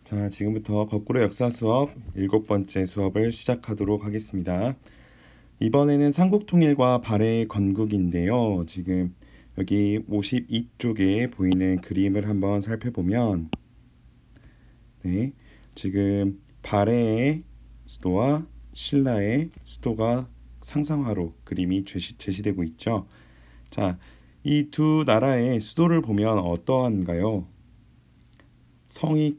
자, 지금부터 거꾸로 역사 수업 7번째 수업을 시작하도록 하겠습니다. 이번에는 삼국통일과 발해의 건국인데요. 지금 여기 52쪽에 보이는 그림을 한번 살펴보면 지금 발해의 수도와 신라의 수도가 상상화로 그림이 제시되고 있죠. 자, 이 두 나라의 수도를 보면 어떠한가요? 성이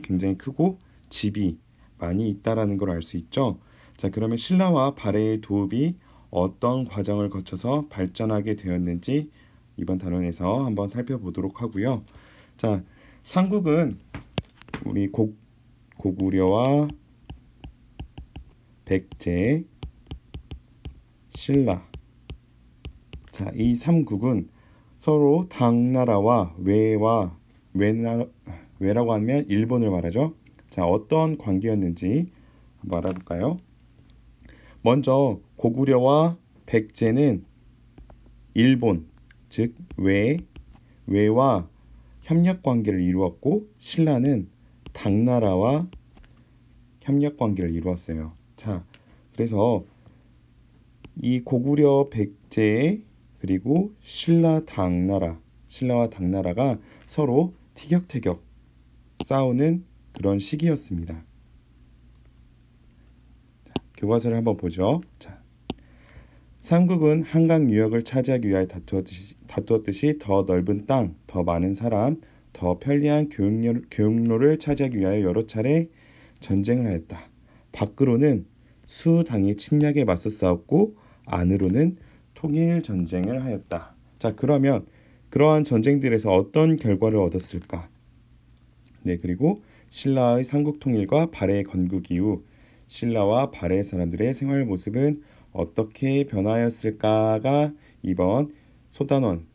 굉장히 크고 집이 많이 있다라는 걸 알 수 있죠. 자, 그러면 신라와 발해의 도읍이 어떤 과정을 거쳐서 발전하게 되었는지 이번 단원에서 한번 살펴보도록 하고요. 자, 삼국은 우리 고구려와 백제, 신라. 자, 이 삼국은 서로 당나라와 왜라고 하면 일본을 말하죠. 자, 어떤 관계였는지 한번 알아볼까요? 먼저 고구려와 백제는 일본, 즉 왜와 협력 관계를 이루었고, 신라는 당나라와 협력 관계를 이루었어요. 자, 그래서 이 고구려 백제 그리고 신라와 당나라가 서로 티격태격 싸우는 그런 시기였습니다. 자, 교과서를 한번 보죠. 자, 삼국은 한강 유역을 차지하기 위하여 다투었듯이 더 넓은 땅, 더 많은 사람, 더 편리한 교육로를 차지하기 위하여 여러 차례 전쟁을 하였다. 밖으로는 수당의 침략에 맞서 싸웠고 안으로는 통일 전쟁을 하였다. 자, 그러면 그러한 전쟁들에서 어떤 결과를 얻었을까? 네, 그리고 신라의 삼국 통일과 발해의 건국 이후 신라와 발해 사람들의 생활 모습은 어떻게 변화하였을까가 이번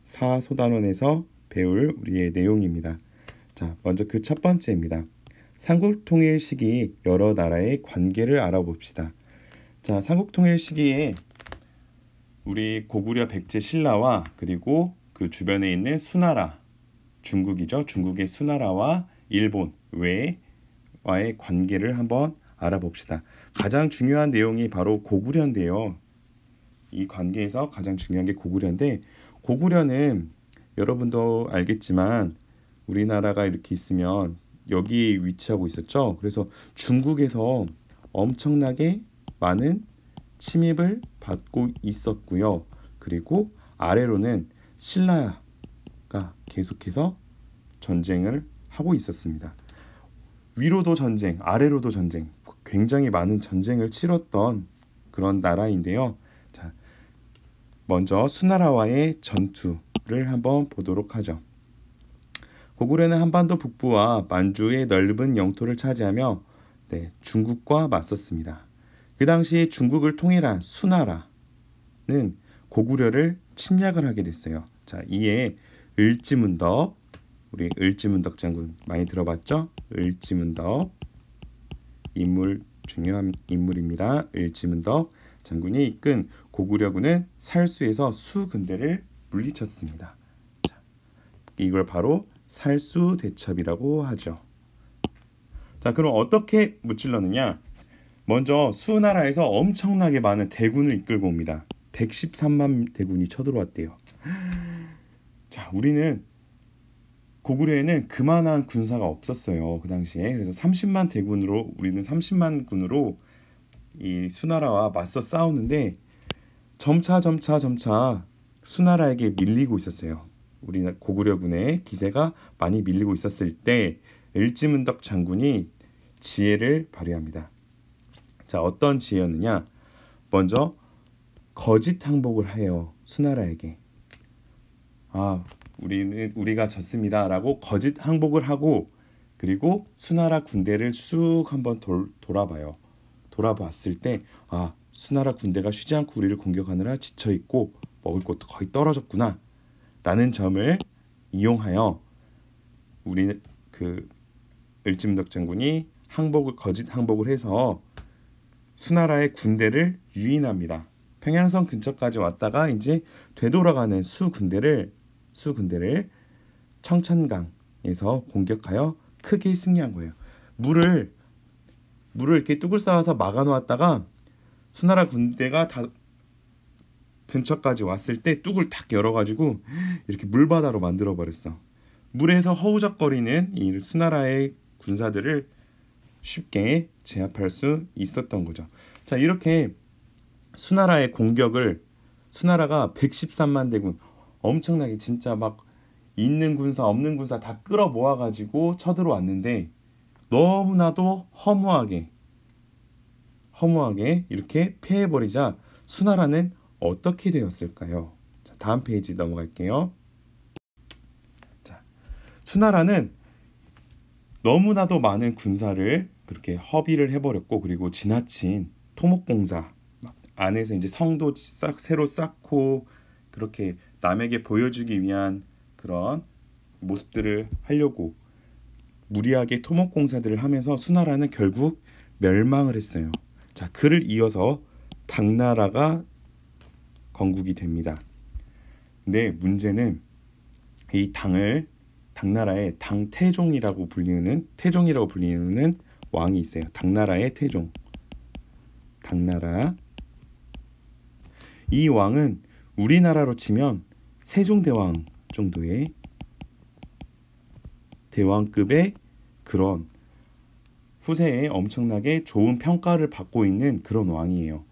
사소단원에서 배울 우리의 내용입니다. 자, 먼저 그 첫 번째입니다. 삼국 통일 시기 여러 나라의 관계를 알아봅시다. 자, 삼국 통일 시기에 우리 고구려 백제 신라와 그리고 그 주변에 있는 수나라, 중국이죠. 중국의 수나라와 일본 외와의 관계를 한번 알아봅시다. 가장 중요한 내용이 바로 고구려인데요. 이 관계에서 가장 중요한 게 고구려인데, 고구려는 여러분도 알겠지만 우리나라가 이렇게 있으면 여기 위치하고 있었죠. 그래서 중국에서 엄청나게 많은 침입을 받고 있었고요. 그리고 아래로는 신라가 계속해서 전쟁을 하고 있었습니다. 위로도 전쟁, 아래로도 전쟁, 굉장히 많은 전쟁을 치렀던 그런 나라인데요. 자, 먼저 수나라와의 전투를 한번 보도록 하죠. 고구려는 한반도 북부와 만주의 넓은 영토를 차지하며 중국과 맞섰습니다. 그 당시 중국을 통일한 수나라는 고구려를 침략을 하게 됐어요. 자, 이에 을지문덕, 우리 을지문덕 장군 많이 들어봤죠? 을지문덕 중요한 인물입니다. 을지문덕 장군이 이끈 고구려군은 살수에서 수군대를 물리쳤습니다. 자, 이걸 바로 살수대첩이라고 하죠. 자, 그럼 어떻게 무찔렀느냐? 먼저 수나라에서 엄청나게 많은 대군을 이끌고 옵니다. 113만 대군이 쳐들어왔대요. 자, 고구려에는 그만한 군사가 없었어요. 그 당시에. 그래서 우리는 30만 군으로 이 수나라와 맞서 싸우는데 점차 수나라에게 밀리고 있었어요. 우리 고구려군의 기세가 많이 밀리고 있었을 때 을지문덕 장군이 지혜를 발휘합니다. 자, 어떤 지혜였느냐? 먼저 거짓 항복을 해요. 수나라에게. 우리가 졌습니다라고 거짓 항복을 하고, 그리고 수나라 군대를 쑥 한번 돌아봐요. 돌아봤을 때 수나라 군대가 쉬지 않고 우리를 공격하느라 지쳐 있고 먹을 것도 거의 떨어졌구나 라는 점을 이용하여 우리 을지문덕 장군이 거짓 항복을 해서 수나라의 군대를 유인합니다. 평양성 근처까지 왔다가 이제 되돌아가는 수 군대를 청천강에서 공격하여 크게 승리한 거예요. 물을 이렇게 뚝을 쌓아서 막아 놓았다가 수나라 군대가 다 근처까지 왔을 때 뚝을 탁 열어가지고 이렇게 물바다로 만들어 버렸어. 물에서 허우적거리는 이 수나라의 군사들을 쉽게 제압할 수 있었던 거죠. 자, 이렇게 수나라의 공격을 수나라가 113만 대군, 엄청나게 진짜 막 있는 군사 없는 군사 다 끌어 모아가지고 쳐들어왔는데 너무나도 허무하게 이렇게 패해버리자 수나라는 어떻게 되었을까요? 자, 다음 페이지 넘어갈게요. 자, 수나라는 너무나도 많은 군사를 그렇게 허비를 해버렸고, 그리고 지나친 토목공사 안에서 이제 성도 새로 쌓고 그렇게 남에게 보여주기 위한 그런 모습들을 하려고 무리하게 토목공사들을 하면서 수나라는 결국 멸망을 했어요. 자, 그를 이어서 당나라가 건국이 됩니다. 근데 문제는 이 당나라의 당태종이라고 불리는 왕이 있어요. 당나라의 태종. 당나라. 이 왕은 우리나라로 치면 세종대왕 정도의 대왕급의 그런 후세에 엄청나게 좋은 평가를 받고 있는 그런 왕이에요.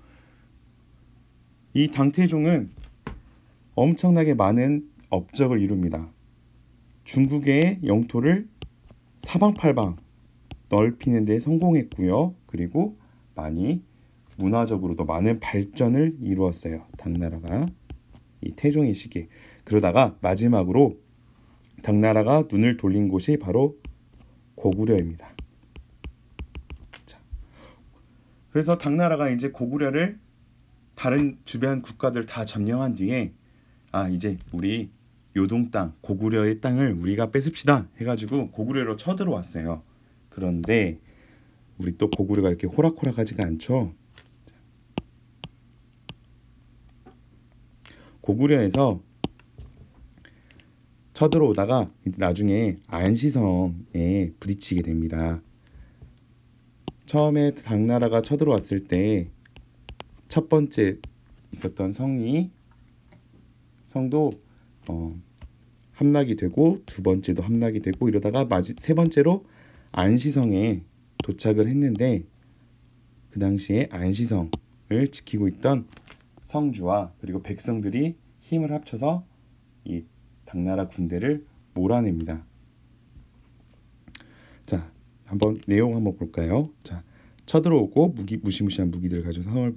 이 당태종은 엄청나게 많은 업적을 이룹니다. 중국의 영토를 사방팔방 넓히는 데 성공했고요. 그리고 많이 문화적으로도 많은 발전을 이루었어요. 당나라가 이 태종의 시기에. 그러다가 마지막으로 당나라가 눈을 돌린 곳이 바로 고구려입니다. 자, 그래서 당나라가 이제 고구려를 다른 주변 국가들 다 점령한 뒤에 이제 우리 요동 땅, 고구려의 땅을 우리가 뺏읍시다 해가지고 고구려로 쳐들어왔어요. 그런데 우리 또 고구려가 이렇게 호락호락하지가 않죠. 고구려에서 쳐들어오다가 나중에 안시성에 부딪히게 됩니다. 처음에 당나라가 쳐들어왔을 때 첫 번째 있었던 성도 함락이 되고, 두 번째도 함락이 되고, 이러다가 세 번째로 안시성에 도착을 했는데, 그 당시에 안시성을 지키고 있던 성주와 그리고 백성들이 힘을 합쳐서 이 당나라 군대를 몰아냅니다. 자, 한번 내용 한번 볼까요? 자, 쳐들어오고 무시무시한 무기들을 가지고 성을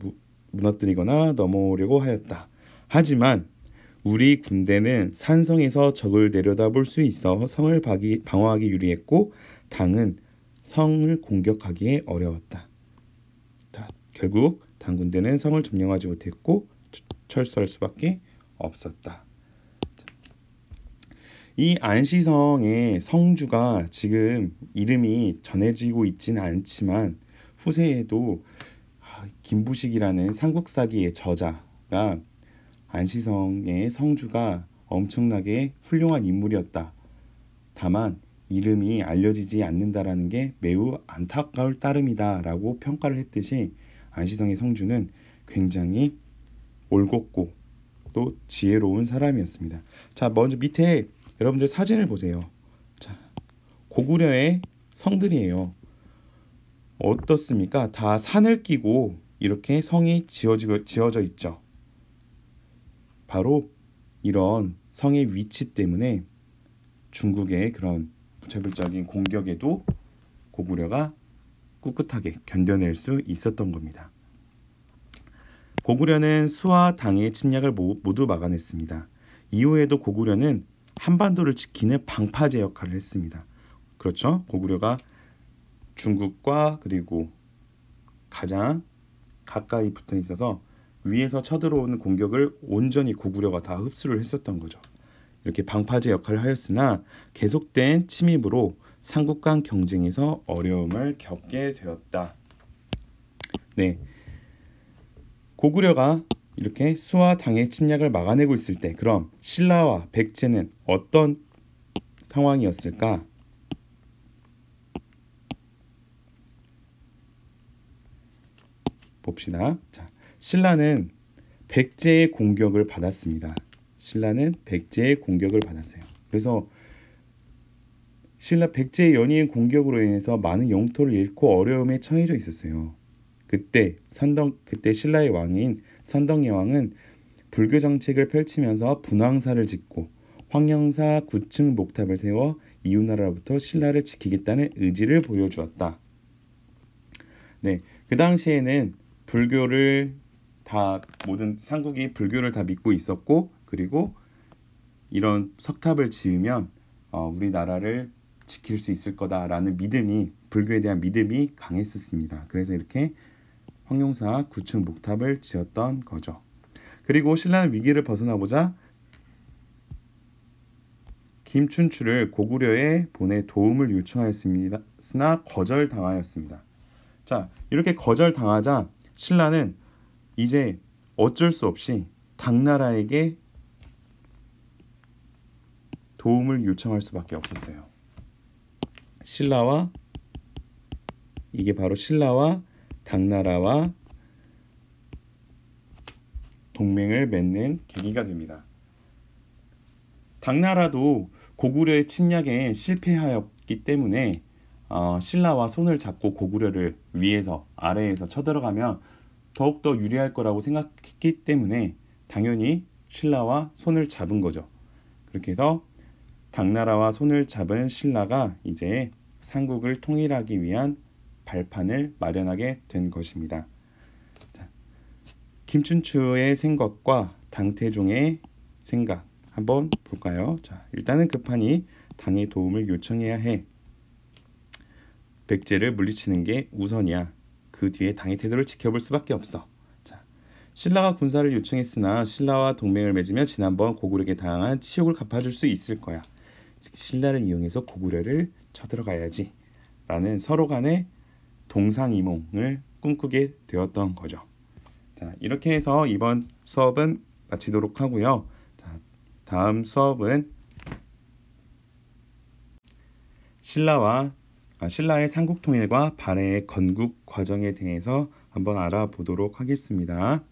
무너뜨리거나 넘어오려고 하였다. 하지만 우리 군대는 산성에서 적을 내려다볼 수 있어 성을 방어하기 유리했고, 당은 성을 공격하기에 어려웠다. 자, 결국 당 군대는 성을 점령하지 못했고 철수할 수밖에 없었다. 이 안시성의 성주가 지금 이름이 전해지고 있지는 않지만 후세에도 김부식이라는 삼국사기의 저자가 안시성의 성주가 엄청나게 훌륭한 인물이었다. 다만 이름이 알려지지 않는다라는 게 매우 안타까울 따름이다 라고 평가를 했듯이, 안시성의 성주는 굉장히 올곧고 또 지혜로운 사람이었습니다. 자, 먼저 밑에 여러분들 사진을 보세요. 자, 고구려의 성들이에요. 어떻습니까? 다 산을 끼고 이렇게 성이 지어져 있죠. 바로 이런 성의 위치 때문에 중국의 그런 무차별적인 공격에도 고구려가 꿋꿋하게 견뎌낼 수 있었던 겁니다. 고구려는 수와 당의 침략을 모두 막아냈습니다. 이후에도 고구려는 한반도를 지키는 방파제 역할을 했습니다. 그렇죠? 고구려가 중국과 그리고 가장 가까이 붙어 있어서 위에서 쳐들어오는 공격을 온전히 고구려가 다 흡수를 했었던 거죠. 이렇게 방파제 역할을 하였으나 계속된 침입으로 삼국 간 경쟁에서 어려움을 겪게 되었다. 네, 고구려가 이렇게 수와 당의 침략을 막아내고 있을 때 그럼 신라와 백제는 어떤 상황이었을까? 봅시다. 자, 신라는 백제의 공격을 받았습니다. 신라는 백제의 공격을 받았어요. 그래서 신라 백제의 연이은 공격으로 인해서 많은 영토를 잃고 어려움에 처해져 있었어요. 그때 신라의 왕인 선덕여왕은 불교 정책을 펼치면서 분황사를 짓고 황령사 9층 목탑을 세워 이웃나라로부터 신라를 지키겠다는 의지를 보여주었다. 네, 그 당시에는 불교를 다 모든 삼국이 불교를 다 믿고 있었고, 그리고 이런 석탑을 지으면 우리나라를 지킬 수 있을 거다라는 믿음이, 불교에 대한 믿음이 강했었습니다. 그래서 이렇게 황룡사 9층 목탑을 지었던 거죠. 그리고 신라는 위기를 벗어나보자 김춘추를 고구려에 보내 도움을 요청하였습니다. 으나 거절당하였습니다. 자, 이렇게 거절당하자 신라는 이제 어쩔 수 없이 당나라에게 도움을 요청할 수밖에 없었어요. 이게 바로 신라와 당나라와 동맹을 맺는 계기가 됩니다. 당나라도 고구려의 침략에 실패하였기 때문에 신라와 손을 잡고 고구려를 위에서 아래에서 쳐들어가면 더욱더 유리할 거라고 생각했기 때문에 당연히 신라와 손을 잡은 거죠. 그렇게 해서 당나라와 손을 잡은 신라가 이제 삼국을 통일하기 위한 발판을 마련하게 된 것입니다. 자, 김춘추의 생각과 당태종의 생각 한번 볼까요? 자, 일단은 급하니 당의 도움을 요청해야 해. 백제를 물리치는 게 우선이야. 그 뒤에 당의 태도를 지켜볼 수밖에 없어. 자, 신라가 군사를 요청했으나 신라와 동맹을 맺으며 지난번 고구려에게 당한 치욕을 갚아줄 수 있을 거야. 신라를 이용해서 고구려를 쳐들어가야지 라는 서로 간의 동상이몽을 꿈꾸게 되었던 거죠. 자, 이렇게 해서 이번 수업은 마치도록 하고요. 자, 다음 수업은 신라의 삼국통일과 발해의 건국 과정에 대해서 한번 알아보도록 하겠습니다.